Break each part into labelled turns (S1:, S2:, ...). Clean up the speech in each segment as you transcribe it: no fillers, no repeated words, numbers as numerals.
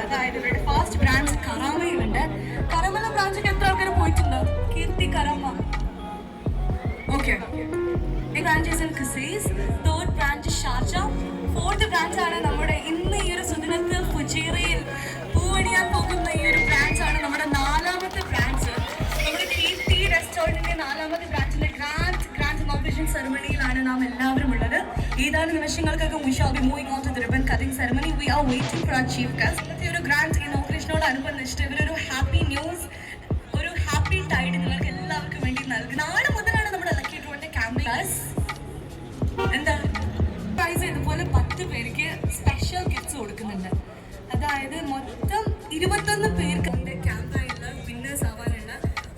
S1: അതായത് ഇവരുടെ first branch കറാമയിലുണ്ട്. കറമല ബ്രാഞ്ചിൽ എത്ര ആൾക്കാർ പോയിട്ടുണ്ട്? Keerthi Karama. Okay, branch in Qusais, third branch Sharjah, fourth ബ്രാഞ്ചാണ് നമ്മുടെ ഇന്ന് ഈ ഒരു സുദിനത്തിൽ ഫുജീറയിൽ പൂവണിയാൻ പോകുന്ന ഈ ഒരു ബ്രാഞ്ചാണ് നമ്മുടെ നാലാമത്തെ ബ്രാഞ്ച്. നമ്മുടെ കീർത്തി റെസ്റ്റോറൻറ്റിന്റെ നാലാമത്തെ ബ്രാഞ്ചിന്റെ ഗ്രാൻഡ് ഇനോഗ്രേഷൻ സെറമണിയിലാണ് നാം എല്ലാവരും ഉള്ളത്. ഏതാനും നിമിഷങ്ങൾക്കൊക്കെ we shall be moving on to the ribbon cutting ceremony. We are waiting for our chief guest. ഇന്നത്തെ ഒരു ഗ്രാൻഡ് ഇനോഗ്രേഷനോട് അനുബന്ധിച്ചിട്ട് ഇവരൊരു ഹാപ്പി ന്യൂസ്, ഒരു ഹാപ്പി ടൈഡ് നിങ്ങൾക്ക് എല്ലാവർക്കും വേണ്ടി നൽകും. നാളെ മുതലാണ് നമ്മുടെ ലക്കി ഡ്രോന്റെ ക്യാമ്പയിൻ. എന്താ പ്രൈസ് ഇതുപോലെ 10 പേർക്ക് സ്പെഷ്യൽ ഗിഫ്റ്റ്സ് കൊടുക്കുന്നുണ്ട്. അതായത് മൊത്തം 21 പേർക്ക് ക്യാമ്പയിനിൽ വിന്നേഴ്സ് ആവാനുള്ള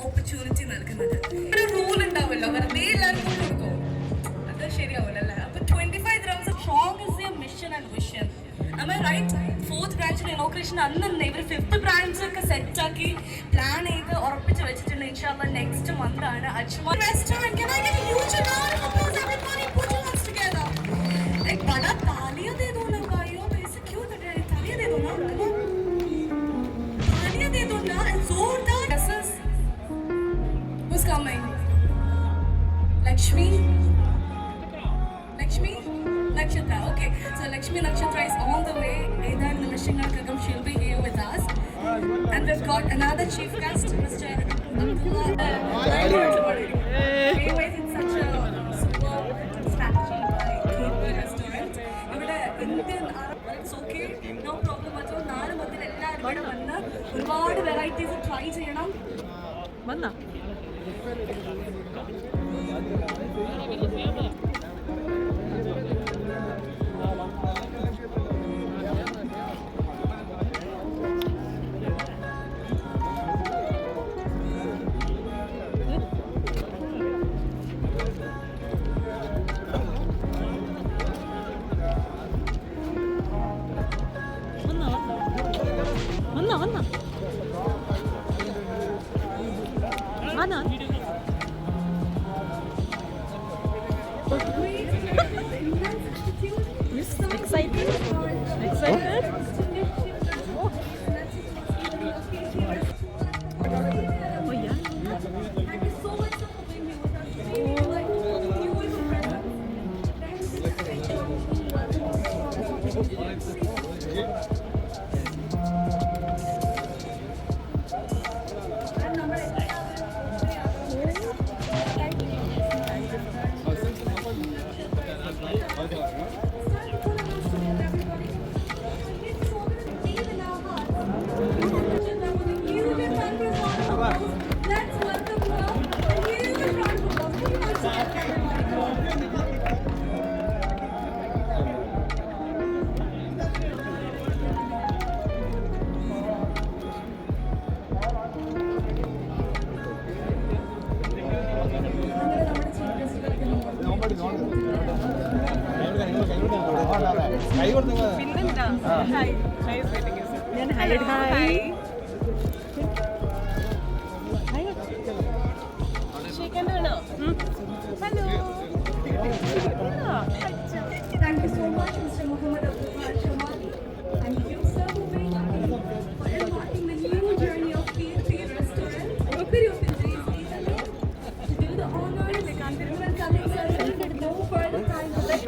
S1: ഓപ്പർച്യൂണിറ്റി നൽകുന്നത്. ഒരു റൂൾ ഉണ്ടാവുമല്ലോ, വെറുതെ എല്ലാവർക്കും കൊടുക്കും, അത് ശരിയാവില്ലല്ലേ. അപ്പൊ 25 dirhams. Strong is their mission and vision. Am I right? Fourth branch inauguration അന്ന് ഇവർ 5th branch ഒക്കെ സെറ്റ് ആക്കി പ്ലാൻ ചെയ്ത് ഉറപ്പിച്ച് വെച്ചിട്ടുണ്ട്. ഇൻഷാല്ലാ നെക്സ്റ്റ് മന്ത് ആണ്. Ajman restaurant. Can I get a huge round of applause? Everybody put your hands together. एक बड़ा तालियां दे दो ना भाइयों, ऐसे क्यों कर रहे हैं? तालियां दे दो ना, तालियां दे दो ना, जोरदार. This is who's coming? Lakshmi Nakshatra. Okay, so Lakshmi Nakshatra is on the way. Edan Nimishangalkagam, she'll be here with us. And we've got another chief guest, Mr. Abdullah. Anyways, it's such a superb strategy by Kirti Restaurant. ഇവിടെ Indian it's okay, no problem at all. നാളെ മുതൽ എല്ലാവരും ഇവിടെ വന്ന് ഒരുപാട് varieties try ചെയ്യണം. വന്നാ Thank you so much, Mr. Muhammad Abdullah Shamali. Thank you, sir, for embarking the new journey of Kirti Restaurant. To do the honors, ribbon cutting ceremony, no further time to wait.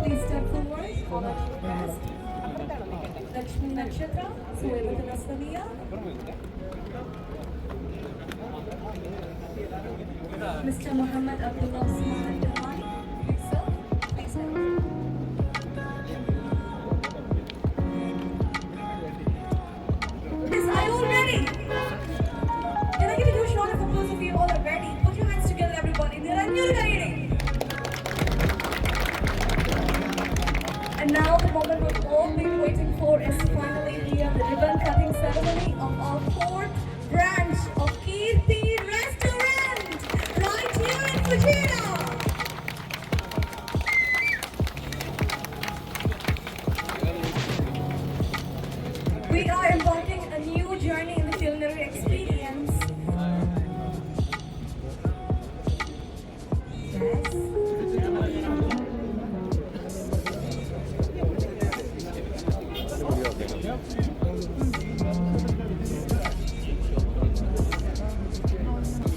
S1: Please step forward. Lakshmi Nakshatra, Suelata Nasvaniya. Mr. Muhammad Abdullah Usman Dahani. Please, sir. Please, sir. Yes, are you all ready? Can I get a huge round of applause if you all are ready? Put your hands together, everybody. And now the moment we've all been waiting for is finally here, the ribbon cutting ceremony of our fourth branch of Kirti Restaurant, right here in Fujairah. We are embarking a new journey in the culinary experience. Yes.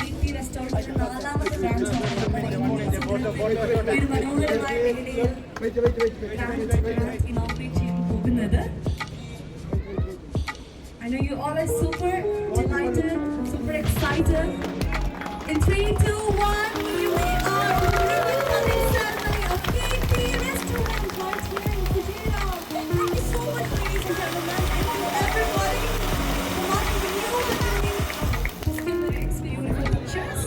S1: Kirti Restaurant നാലാമത്തെ branch ഒരു മനോഹരമായ വേദിയിൽ inaugurate ചെയ്യാൻ പോകുന്നത്. I know you all are super delighted, super excited. In 3, 2, 1, here we are with the ribbon cutting ceremony of Kirti Restaurant right here in Fujairah. Thank you so much, ladies and gentlemen. Thank you everybody for marking the new beginning of culinary experience. Cheers.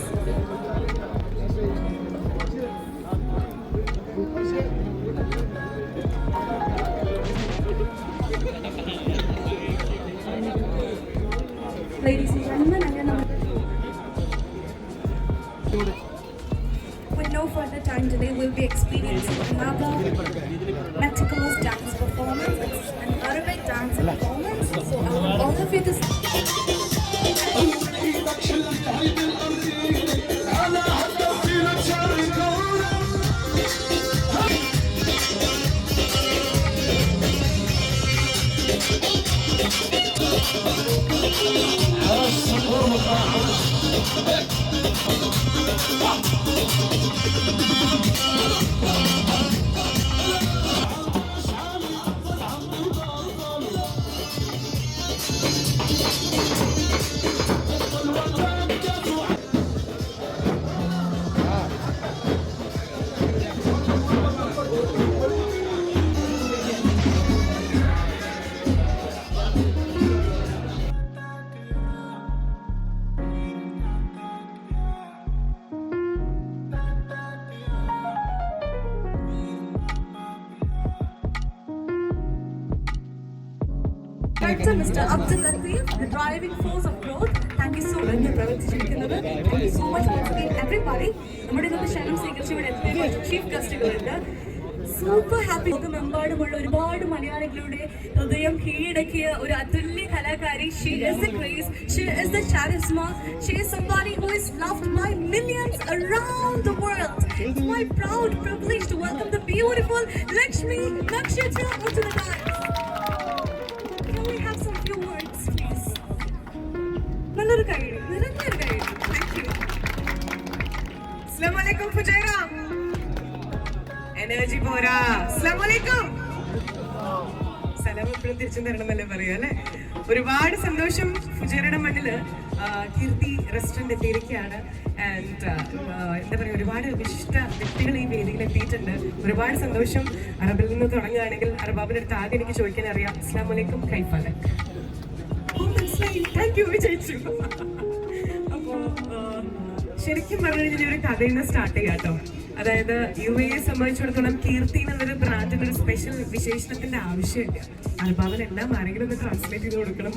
S1: Ladies and gentlemen, with no further time delay, we'll be experiencing another meticulous dance performance. It's an Arabic dance performance. So I want all of you to Director Mr. Abdul Latif, the driving force of growth. Thank you so much. Thank you so much once again, everybody. നമ്മുടെ ഇന്നത്തെ ക്ഷണം സ്വീകരിച്ച് ഇവിടെ എത്തിയ chief ഗസ്റ്റുകളുണ്ട്. Super happy. ലോകമെമ്പാടുമുള്ള ഒരുപാട് മലയാളികളുടെ ഹൃദയം കീഴടക്കിയ ഒരു അതുല്യ കലാകാരി. She is the grace, she is the charisma, she is somebody who is loved by millions around the world. It's my proud privilege to welcome the beautiful Lakshmi Nakshatra onto the dance. Can we have some few words, please? നല്ലൊരു കൈയ്യടി, നിറഞ്ഞൊരു കൈയ്യടി. Thank you.
S2: Assalamu alaikum Fujairah. Energy പോരാ. അസ്സലാമു അലൈക്കും. സലാം എപ്പോഴും തിരിച്ചു തരണമെന്നല്ലേ പറയാ അല്ലെ. ഒരുപാട് സന്തോഷം. ഫുജൈറയുടെ മണ്ണില് കീർത്തി റെസ്റ്റോറന്റ് എത്തിയിരിക്കുകയാണ്. ആൻഡ് എന്താ പറയുക, ഒരുപാട് വിശിഷ്ട വ്യക്തികൾ ഈ വേദിയിൽ എത്തിയിട്ടുണ്ട്. ഒരുപാട് സന്തോഷം. അറബിൽ നിന്ന് തുടങ്ങുകയാണെങ്കിൽ അറബാബിന്റെ അടുത്ത് ആദ്യം എനിക്ക് ചോദിക്കാൻ അറിയാം. അസ്സലാമു അലൈക്കും, കൈഫാലക്. താങ്ക് യു വിജയിച്ചു. അപ്പോൾ ശരിക്കും പറഞ്ഞു കഴിഞ്ഞാൽ ഒരു കഥയിൽ നിന്ന് സ്റ്റാർട്ട് ചെയ്യാം കേട്ടോ. അതായത് UAE സംബന്ധിച്ചിടത്തോളം കീർത്തി എന്നുള്ളൊരു ബ്രാൻഡിന്റെ ഒരു സ്പെഷ്യൽ വിശേഷണത്തിന്റെ ആവശ്യമില്ല. അൽബാബിലെല്ലാം ആരെങ്കിലും ഒന്ന് ട്രാൻസ്ലേറ്റ് ചെയ്ത് കൊടുക്കണം.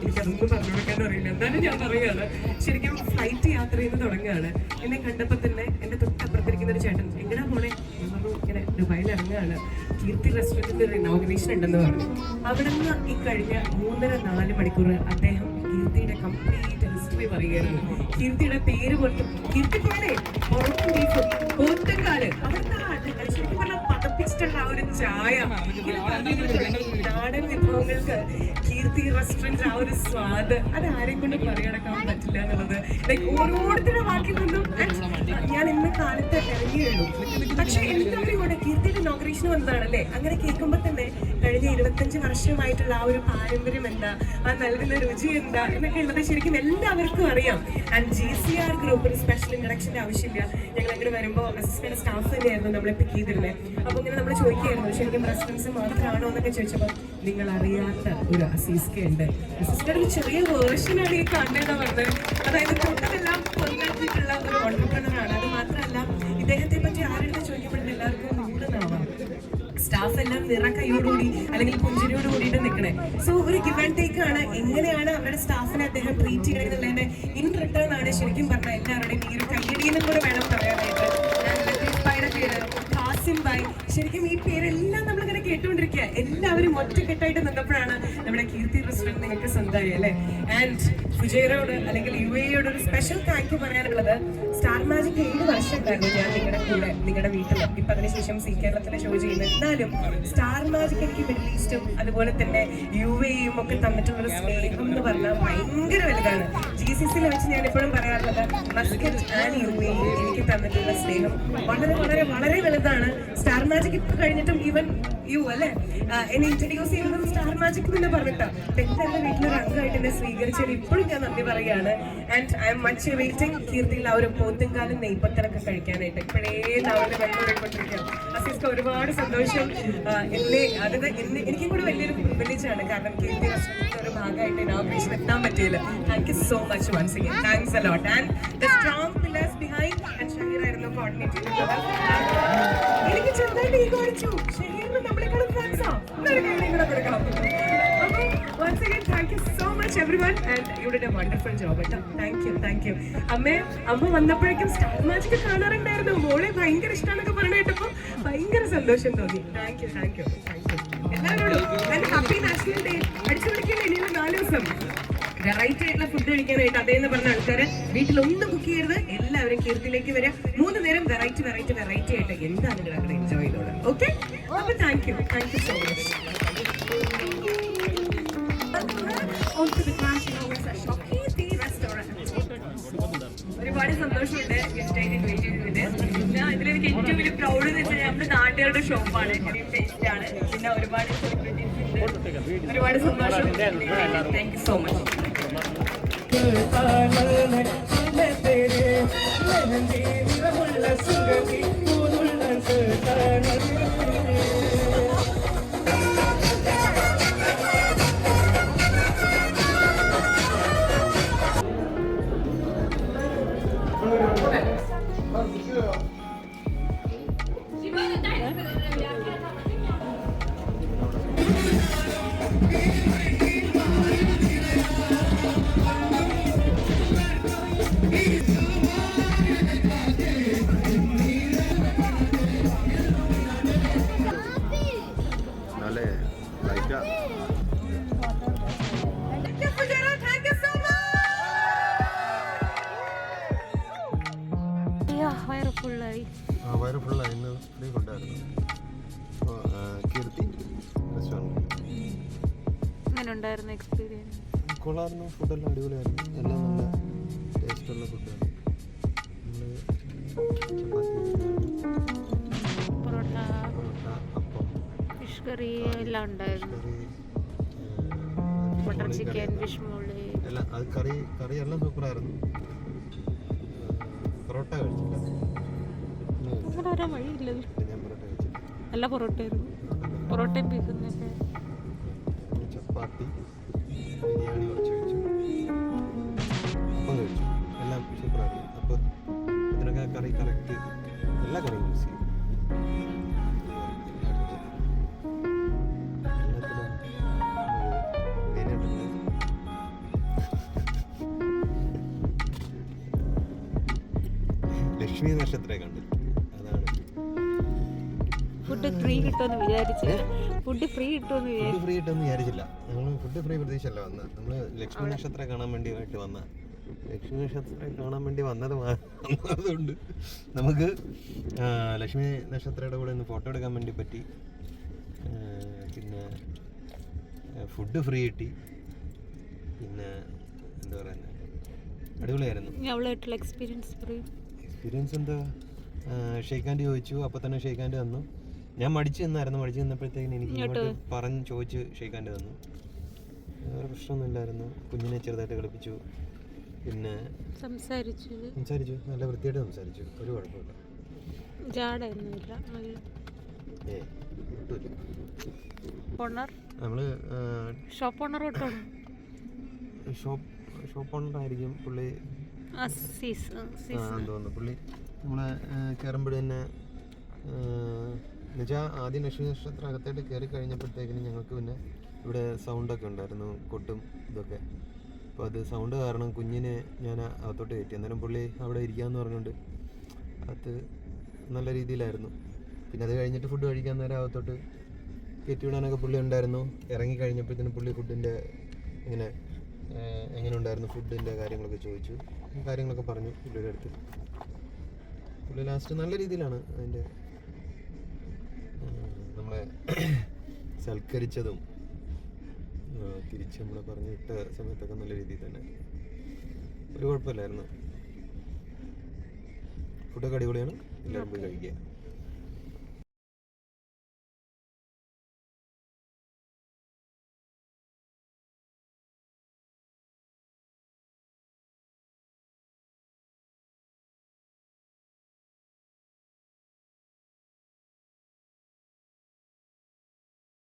S2: എനിക്കതൊന്നും പറഞ്ഞു കൊടുക്കാൻ അറിയില്ല, എന്തായാലും ഞാൻ പറയുകയാണ്. ശരിക്കും ഫ്ലൈറ്റ് യാത്ര ചെയ്ത് തുടങ്ങുകയാണ്. എന്നെ കണ്ടപ്പോൾ തന്നെ എൻ്റെ തൊട്ടപ്പുറത്തിരിക്കുന്ന ഒരു ചേട്ടൻ എങ്ങനെ പോണേ പറഞ്ഞു, ഇങ്ങനെ ദുബായിൽ ഇറങ്ങുകയാണ്. കീർത്തി റെസ്റ്റോറൻറ്റിൻ്റെ ഒരു ഇനോഗ്രേഷൻ ഉണ്ടെന്ന് പറഞ്ഞു. അവിടെ നിന്ന് ഈ കഴിഞ്ഞ 3-4 മണിക്കൂർ അദ്ദേഹം കീർത്തിയുടെ കംപ്ലീറ്റ് ഹിസ്റ്ററി പറയുകയായിരുന്നു. കീർത്തിയുടെ പേര് പോലും കീർത്തിപ്പാടെ പൊറോട്ടും ബീഫും പോത്തക്കാല് അവിടുത്തെ ശരിക്കും പറഞ്ഞാൽ പതപ്പിച്ചിട്ടുള്ള ആ ഒരു ചായ, നാടൻ വിഭവങ്ങൾക്ക് കീർത്തി റെസ്റ്റോറന്റ് ആ ഒരു സ്വാദ് അത് ആരെയും കൊണ്ട് മറികടക്കാൻ പറ്റില്ല എന്നുള്ളത് ലൈക്ക് ഓരോരുത്തരുടെ വാക്കിൽ നിന്നും ഞാൻ ഇന്ന് കാലത്ത് ഇറങ്ങിയുള്ളൂ. പക്ഷെ എല്ലാവരും കൂടെ കീർത്തിയുടെ ഇനോഗ്രേഷൻ വന്നതാണല്ലേ, അങ്ങനെ കേൾക്കുമ്പോൾ തന്നെ കഴിഞ്ഞ 25 വർഷമായിട്ടുള്ള ആ ഒരു പാരമ്പര്യം എന്താ, ആ നൽകുന്ന രുചി എന്താ എന്നൊക്കെ ഉള്ളത് ശരിക്കും എല്ലാവർക്കും അറിയാം. ആൻഡ് GCR ഗ്രൂപ്പ് ഒരു സ്പെഷ്യൽ ഇൻട്രഡക്ഷന്റെ ആവശ്യമില്ല. ഞങ്ങൾ അങ്ങനെ വരുമ്പോൾ അസിസ്റ്റന്റ് സ്റ്റാഫ് തന്നെയായിരുന്നു നമ്മളെ പിക്ക് ചെയ്തിരുന്നത്. അപ്പൊ ഇങ്ങനെ നമ്മൾ ചോദിക്കുകയായിരുന്നു ശരിക്കും റെസിഡൻസ് മാത്രമാണോ എന്നൊക്കെ ചോദിച്ചപ്പോൾ നിങ്ങൾ അറിയാത്ത ഒരു അസീസ്ക ഉണ്ട്. അസീസ്കയുടെ ഒരു ചെറിയ വേർഷനാണ് ഈ കാണേണ്ട പറഞ്ഞത്. അതായത് തൊട്ടെല്ലാം കൊണ്ടാക്കിയിട്ടുള്ള ഒരു ഓണ്ടർപ്രണറാണ്. അത് മാത്രമല്ല ഇദ്ദേഹത്തെ പറ്റി ആരുടെ ചോദിക്കപ്പെടുന്ന എല്ലാവർക്കും നൂറുനാവാം. സ്റ്റാഫ് എല്ലാം നിറക്കൈയോടുകൂടി അല്ലെങ്കിൽ പുഞ്ചിരിയോട് കൂടിയിട്ട് നിൽക്കണേ. സോ ഒരു ഗിവ് ആൻഡ് ടേക്ക് ആണ്. എങ്ങനെയാണ് അവരുടെ സ്റ്റാഫിനെ അദ്ദേഹം ട്രീറ്റ് ചെയ്യണമെന്നുള്ളതിന്റെ ഇൻ റിട്ടേൺ ആണ് ശരിക്കും പറഞ്ഞാൽ എല്ലാവരുടെയും ഈ ഒരു കയ്യടിയെന്നും കൂടെ വേണം പറയാനായിട്ട്. ശരിക്കും ഈ പേരെല്ലാം നമ്മളിങ്ങനെ കേട്ടുകൊണ്ടിരിക്കുക. എല്ലാവരും ഒറ്റക്കെട്ടായിട്ട് നിന്നപ്പോഴാണ് നമ്മുടെ കീർത്തി റെസ്റ്റോറന്റ് നിങ്ങൾക്ക് സ്വന്തമായി അല്ലേ. ആൻഡ് ഫുജൈറയോട് അല്ലെങ്കിൽ UAEയോട് ഒരു സ്പെഷ്യൽ താങ്ക് യു പറയാനുള്ളത്, സ്റ്റാർ മാജിക് 7 വർഷം ഉണ്ടായിരുന്നു ഞാൻ നിങ്ങളുടെ കൂടെ നിങ്ങളുടെ വീട്ടിൽ. ഇപ്പൊ അതിനുശേഷം സി കേരളത്തിലെ ഷോ ചെയ്യുന്നത്. എന്നാലും സ്റ്റാർ മാജിക് എനിക്ക് മിഡിൽ ഈസ്റ്റും അതുപോലെ തന്നെ UAEയും ഒക്കെ തന്നിട്ടുള്ളൊരു സ്നേഹം എന്ന് പറഞ്ഞാൽ ഭയങ്കര വലുതാണ്. GCCയിൽ വെച്ച് ഞാൻ എപ്പോഴും പറയാറുള്ളത് മസ്കറ്റ് ആൻഡ് UAE എനിക്ക് തന്നിട്ടുള്ള സ്നേഹം വളരെ വളരെ വളരെ വലുതാണ്. സ്റ്റാർ മാജിക് ഇപ്പൊ കഴിഞ്ഞിട്ടും ഈവൻ യു അല്ലെ എന്നെ ഇൻട്രൊഡ്യൂസ് ചെയ്യുന്നത് സ്റ്റാർ മാജിക് എന്ന് പറഞ്ഞിട്ടാ. എന്റെ വീട്ടിലൊരു അംഗമായിട്ട് എന്നെ സ്വീകരിച്ചത് ഇപ്പോഴും ഞാൻ നന്ദി പറയുകയാണ്. And I am much waiting കീർത്തിയിൽ ആ ഒരു പോത്തുംകാലം നെയ്പത്തലൊക്കെ കഴിക്കാനായിട്ട്. ഇപ്പോഴേ നാവിലെ വെള്ളമൊഴിക്കൊണ്ടിരിക്കുകയാണ്. അസീസ്ക ഒരുപാട് സന്തോഷം. എനിക്കും കൂടെ വലിയൊരു പ്രിവിലേജ് ആണ്, കാരണം കീർത്തി റെസ്റ്റോറന്റിന്റെ ഒരു ഭാഗമായിട്ട് ഇനോഗ്രേഷൻ എത്താൻ പറ്റിയില്ല. Thank you so much once again. Thanks a lot. And the strong pillars behind and Shaheer ആയിരുന്നു കോർഡിനേറ്റ് ചെയ്തിട്ടുള്ളത്. എനിക്ക് ചെറുതായിട്ട് ഈ കാണിച്ചു ഷഹീറിന് നമ്മളെക്കാളും ഫ്രണ്ട്സാ. കൂടെ കൊടുക്കാം. അപ്പോൾ once again thank you so much everyone and you did a wonderful job കേട്ടോ. Thank you. അമ്മ വന്നപ്പോഴേക്കും സ്റ്റാർ മാജിക് കാണാറുണ്ടായിരുന്നു. മോളെ ഭയങ്കര ഇഷ്ടമാണെന്നൊക്കെ പറഞ്ഞു കേട്ടപ്പോൾ ഭയങ്കര സന്തോഷം തോന്നി. താങ്ക് യു എല്ലാവരോടും. And happy national day. അടിച്ചു പിടിക്കില്ല ഇനിയുള്ള 4 ദിവസം വെറൈറ്റി ആയിട്ടുള്ള ഫുഡ് കഴിക്കാനായിട്ട്. അതേന്ന് പറഞ്ഞ ആൾക്കാര് വീട്ടിലൊന്നും കുക്ക് ചെയ്യരുത്, എല്ലാവരും കീർത്തിയിലേക്ക് വരിക. 3 നേരം വെറൈറ്റി ആയിട്ട് എന്താണ് നിങ്ങൾ എൻജോയ് ചെയ്തോളാം. ഓക്കെ, അപ്പൊ താങ്ക് യു സോ മച്ച്. ഒരുപാട് സന്തോഷമുണ്ട് ഗസ്റ്റായിട്ട് ഇൻവൈറ്റ് ചെയ്തതിന്. പിന്നെ ഇതിലെനിക്ക് ഏറ്റവും വലിയ പ്രൗഡ് എന്ന് വെച്ചാൽ നമ്മുടെ നാട്ടുകാരുടെ ഷോപ്പാണ്, ടേസ്റ്റ് ആണ്. പിന്നെ ഒരുപാട് സെലിബ്രിറ്റീസ് ഉണ്ട്. ഒരുപാട് സന്തോഷം. Thank you so much.
S3: വയറ് ഫുള്ളായി. ഇന്ന് ഫ്രീ ഫുഡായിരുന്നു. കീർത്തി റെസ്റ്റോറൻറ്റ്. കൊള്ളായിരുന്നു. ഫുഡെല്ലാം അടിപൊളിയായിരുന്നു. എല്ലാം നല്ല ടേസ്റ്റുള്ള ഫുഡാണ്.
S4: പൊറോട്ട, അപ്പം, ഫിഷ് കറി എല്ലാം ഉണ്ടായിരുന്നു. ബട്ടർ ചിക്കൻ, ഫിഷ് മോളി
S3: എല്ലാം. അത് കറി എല്ലാം സൂപ്പറായിരുന്നു. പൊറോട്ട കഴിച്ചില്ല.
S4: അങ്ങനെ വരാൻ വഴിയില്ല.
S3: ഞാൻ പൊറോട്ട കഴിച്ചില്ല.
S4: നല്ല പൊറോട്ടയായിരുന്നു. പൊറോട്ടയും ബീഫിനൊക്കെ.
S3: ചപ്പാത്തി, ബിരിയാണി കുറച്ച് കഴിച്ചു, അപ്പം കഴിച്ചു. എല്ലാം സൂപ്പറായിരുന്നു. അപ്പോൾ ഇതിനൊക്കെ കറി കറക്റ്റ് എല്ലാ കറിയും യൂസ് ചെയ്യും. ലക്ഷ്മി നക്ഷത്രം കണ്ടു. അതാണ്
S4: ഫുഡ് ഫ്രീ കിട്ടുമെന്ന് വിചാരിച്ചില്ല. ഫുഡ് ഫ്രീ
S3: കിട്ടുമെന്ന് വിചാരിച്ചില്ല. നമ്മൾ ഫുഡ് ഫ്രീ പ്രതീക്ഷയല്ല വന്നത്. നമ്മൾ ലക്ഷ്മി നക്ഷത്രം കാണാൻ വേണ്ടിയിട്ട് വന്ന. ലക്ഷ്മി നക്ഷത്രം കാണാൻ വേണ്ടി വന്നതുകൊണ്ട് നമുക്ക് ലക്ഷ്മി നക്ഷത്രയുടെ കൂടെ ഒന്ന് ഫോട്ടോ എടുക്കാൻ വേണ്ടി പറ്റി. പിന്നെ ഫുഡ് ഫ്രീ കിട്ടി. പിന്നെ എന്താ പറയുന്നത്, അടിപൊളിയായിരുന്നു.
S4: അവളായിട്ടുള്ള എക്സ്പീരിയൻസ് പറയും.
S3: എക്സ്പീരിയൻസ് എന്താ, ഷേക്ക് ഹാൻഡ് ചോദിച്ചു, അപ്പോൾ തന്നെ ഷേക്ക് ഹാൻഡ് തന്നു. ഞാൻ മടിച്ച് നിന്നപ്പോഴത്തേക്കിന് എനിക്ക് ഇങ്ങോട്ട് പറഞ്ഞ് ചോദിച്ച് ഷേക്ക് ഹാൻഡ് തന്നു. വേറെ പ്രശ്നമൊന്നുമില്ലായിരുന്നു. കുഞ്ഞിനെ ചെറുതായിട്ട് കളിപ്പിച്ചു, പിന്നെ സംസാരിച്ചു, നല്ല വൃത്തിയായിട്ട് സംസാരിച്ചു, ഒരു കുഴപ്പമില്ല.
S4: ജാടയൊന്നുമില്ല.
S3: ഒട്ടുമില്ല. നമ്മൾ
S4: ഷോപ്പ് ഓണർ
S3: ഷോപ്പ് ഓണർ ആയിരിക്കും പുള്ളി തോന്നുന്നു. പുള്ളി നമ്മളെ കയറുമ്പോൾ തന്നെ എന്നുവെച്ചാൽ ആദ്യം നക്ഷത്ര അകത്തായിട്ട് കയറി കഴിഞ്ഞപ്പോഴത്തേക്കിനും ഞങ്ങൾക്ക് പിന്നെ ഇവിടെ സൗണ്ടൊക്കെ ഉണ്ടായിരുന്നു, കൊട്ടും ഇതൊക്കെ. അപ്പോൾ അത് സൗണ്ട് കാരണം കുഞ്ഞിനെ ഞാൻ അകത്തോട്ട് കയറ്റി. അന്നേരം പുള്ളി അവിടെ ഇരിക്കാമെന്ന് പറഞ്ഞുകൊണ്ട് അത് നല്ല രീതിയിലായിരുന്നു. പിന്നെ അത് കഴിഞ്ഞിട്ട് ഫുഡ് കഴിക്കാൻ നേരം അകത്തോട്ട് കയറ്റി വിടാനൊക്കെ പുള്ളി ഉണ്ടായിരുന്നു. ഇറങ്ങി കഴിഞ്ഞപ്പോഴത്തേനും പുള്ളി ഫുഡിൻ്റെ എങ്ങനെ ഉണ്ടായിരുന്നു ഫുഡിൻ്റെ കാര്യങ്ങളൊക്കെ ചോദിച്ചു, കാര്യങ്ങളൊക്കെ പറഞ്ഞു പുള്ളിയുടെ അടുത്ത്. പുള്ളി ലാസ്റ്റ് നല്ല രീതിയിലാണ് അതിൻ്റെ നമ്മളെ സൽക്കരിച്ചതും തിരിച്ച് നമ്മളെ പറഞ്ഞു വിട്ട സമയത്തൊക്കെ നല്ല രീതിയിൽ തന്നെ, ഒരു കുഴപ്പമില്ലായിരുന്നു. ഫുഡൊക്കെ അടിപൊളിയാണ്, എല്ലാവരും പോയി കഴിക്കുക.